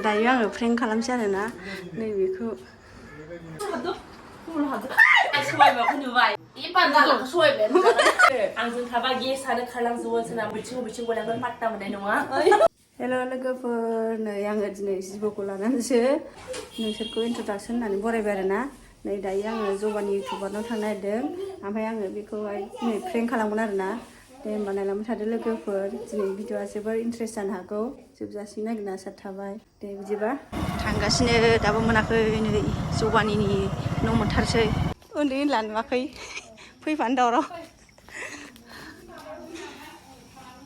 दायो आङो प्रेंक खालामसै आरोना नैबेखौ सबायबाखौ नुबाय इ पागलाखौ सबायबाय आंजों थाबा गेसानो खारलांजोबो सोना बिथिं गलांगोन पात्ता मोननाय नङा हेल' लोगोफोर नै आङो दिनै जिबौखौ लानानैसो नोंसोरखौ इन्ट्रडाक्सन होननानै बरायबाय आरोना नै दायो आङो जबानि इउटुबारनाव थांनो नागिरदों ओमफ्राय आङो बेखौहाय दिनै प्रेंक खालामगोन आरोना दे होमबा नायलांबाय थादो लोगोफोर दिनै भिडिअआ जोबोर इन्ट्रेस्ट जानो हागौ जोबजासिम नागिरना आसा थाबाय दे बिदिबा थांगासिनो दाबो मोनाखै नै जबानिनि न' मोनथारसै उन्दै उनला नुवाखै फैफानो दावराव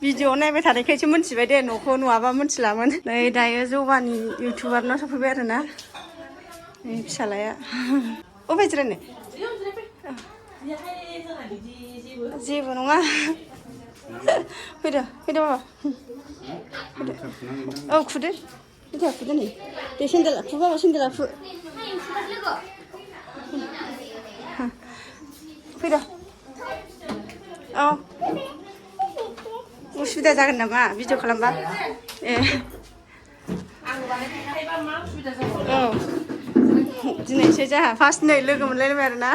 भिडिअ नायबाय थानायखायसो मिन्थिबाय दे न'खौ नुवाबा मिन्थिलामोन नै दायो जबानि इउटुबारनाव सफैबाय आरोना नै फिसालाया अबे जिरायनो जेबो नङा फैदो बाबा फैदो औ खुदो बिथा खुदो नै दे सेन्देल आखु बाबा सेन्देल आखु फैदो औ उसुबिदा जागोन नामा भिडिअ खालामबा ए औ दिनैसो जोंहा फार्स्ट नै लोगो मोनलायबाय आरोना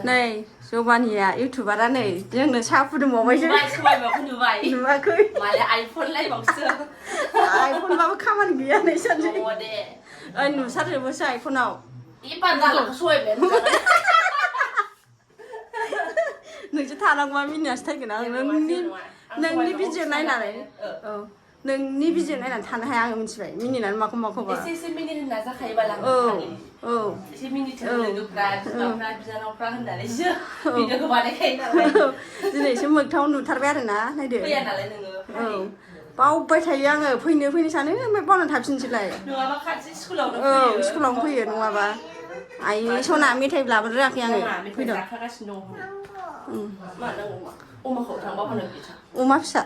नै जबानिया इउटुबारा नै जोंनो साहा फुदुंबावबायसो नुवाखै आइफनबाबो खामानि गैया नै सानसे ओइ नुसारजोबोसो आइफनाव नोंसोर थानांगौबा मिनियासो थागोन आं नोंनि भिडिअ नायनानै औ नोंनि भिडिअ नायनानै थानो हाया आङो मिथिबाय मिनिनानै माखौबा एसे मिनिनो नाजाखायोबा औ औ एसे मिनिथों लोगोफ्रा बिमाफ्रा बिनानावफ्रा होननानैसो भिडिअखौ बानायखायो नालाय दिनैसो मोगथाङाव नुथारबाय आरोना नायदो फैया नालाय नोङो औ बावबाय थायो आङो फैनो सानो ओमफ्राय बावनानै थाफिनसैलाय नङाबा खाथि स्कुलावनो औ स्कुलावनो फैयो नङाबा आइ सना मेथाइबो लाबोनो रोङाखै आङो फैदों अमा फिसा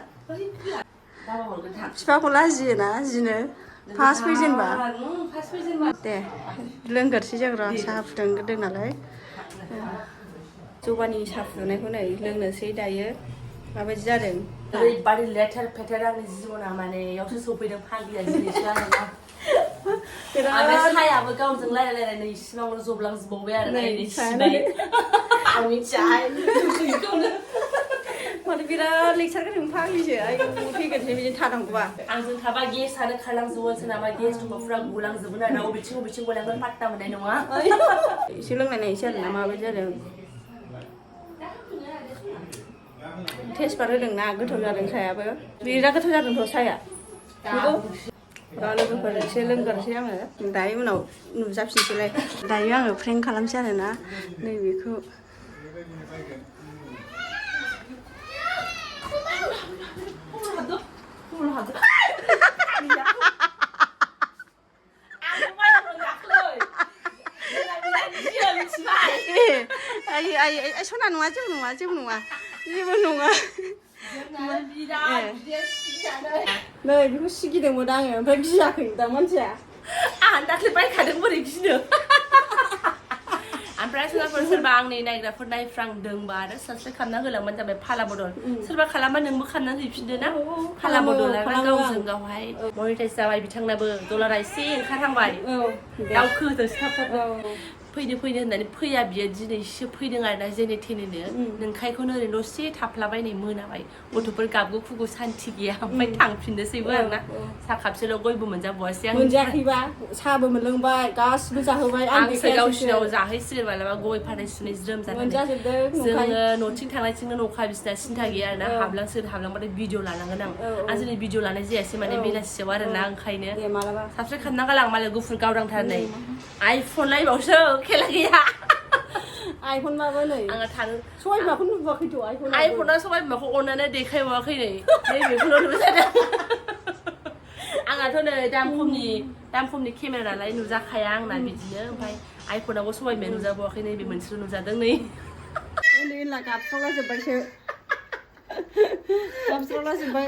बिफाखौ लाजियोना जिनो फार्स्ट फैजेनबा दे लोंगोरसै जों र' साहा फुदुंग्रोदों नालाय जबानि साहा फुदुंनायखौ नै लोंनोसै दायो माबायदि जादों ओरैबादि लेथेर फेथेर आंनि जिबना माने इयावसो सफैदों फाग्लिया दिनैसो आरोना ओमफ्राय सायाबो गावजों रायलायलायनाय नै सिमाङावनो जबलांजोबबावबाय आरो नै सिबाय आं मिथियाहाय माने बिराद लेक्सार गोनां फाग्लिसो आयौ थैगोनसै बिदिनो थानांगौबा आंजों थाबा गेसानो खारलांजोबो सोरनाबा गेस दंबा फुरा गलांजोबो आरोना बबेथिं गलांगोन पात्ता मोननाय नङा एसे लोंनाय नायनोसै आरोना माबायदि जादों टेस्टबार होदोंना गोथाव जादों सायाबो बिराद गोथाव जादोंथ' साया नंगौ लोगोफोर एसे लोंगोरसै आङो दायो उनाव नुजाफिनसैलाय दायो आङो प्रेंक खालामसै आरोना नैबेखौ आइ सना नङा जेबो नङा नै बेखौ सिगिदोंमोन आङो ओमफ्राय गियाखै दा मानसिया आं दाख्लै बायखादों बोरै गिनो ओमफ्राय सोरबा आंनि नायग्राफोर नायफ्रांदोंबा आरो साबसक्राइब खालामना होलांबानो जाबाय फाला बदल सोरबा खालामबा नोंबो खालामनानै हैफिनदो ना फाला बदल आरो गावजों गावहाय मनिटाइज जाबाय बिथांनाबो डलारा एसे ओंखारहांबाय दावखोदों थाब फैनो होननानै फैया बियो दिनैसो फैदों आरोना जेने थेनेनो नोंखायखौनो ओरैनो दसे थाफ्लाबायनाय मोनाबाय गथ'फोर गाबगु खुगु सान्थि गैया ओमफ्राय थांफिननोसैबो आरोना साहा खापसेल' गयबो मोनजाबावासै आं मोनजायाखैबा साहाबो मोनलोंबाय गासिबो जाहोबाय आंसो गावसिनाव जाहैसिगोन मालाबा गय फाथै सुनै ज्रोम जानानै जोङो न'थिं थांनायथिंनो न'खा बिसिना सिन्था गैया आरोना हाबलांबाथाय भिडिअ लानांगोन आं दिनै भिडिअ लानाय जायासै माने बेलासियाव आरोना ओंखायनो साबसक्राइब खालामना गालां मालाय गुफुर गावदांथारनाय आइफन लायबावसो खेला गैया आइफनबाबो नै आङो थानो सबाय बिमाखौ नुबोआखैथ' आइफना सबाय बिमाखौ अननानै देखायबावाखै नै बेखौल' नुबाय थादों आंहाथ' नै दाम खमनि केमेरा नालाय नुजाखाया आंना बिदिनो ओमफ्राय आइफनावबो सबाय बिमाया नुजाबावाखै नै बे मोनसेल' नुजादों नै उन्दै उनला गाबस्रावलाजोब्बायसो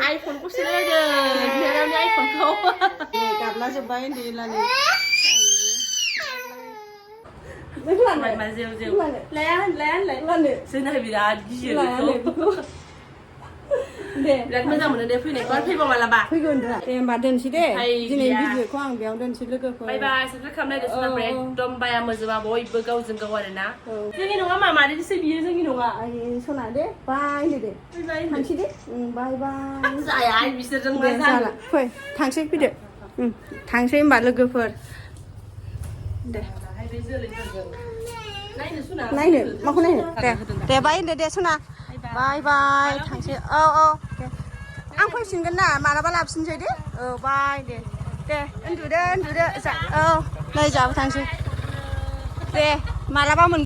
आइफनखौसो नायदों बिनानावनि आइफनखौ गाबलाजोब्बाय उन्दै उनलानि जोंना बिराद गियो दे बिराद मोजां मोनो दे फैनायखौ फैबा मालाबा फैगोन रा दे होमबा दोनसै दे दिनै भिडिअखौ आं बेयाव दोनसै लोगोफोर बाय बाय साबस्क्राइब खालामनायदो सोरबाफोर एकदम बाया मोजोबा बयबो गावजों गाव आरोना जोंनि नङा मामानिसो बियो जोंनि नङा सना दे बाय दे थांसै दे बाय बाय जाया बिसोरजों मा दे जाला फै थांसै फैदो थांसै होमबा लोगोफोर दे नायनो माखौ नायनो दे बाय होनदो दे सना बाय बाय थांसै औ दे आं फैफिनगोन ना मालाबा लाबोफिनसै दे औ बाय दे उन्दुदो जा औ नै जाबो थांसै दे मालाबा मोन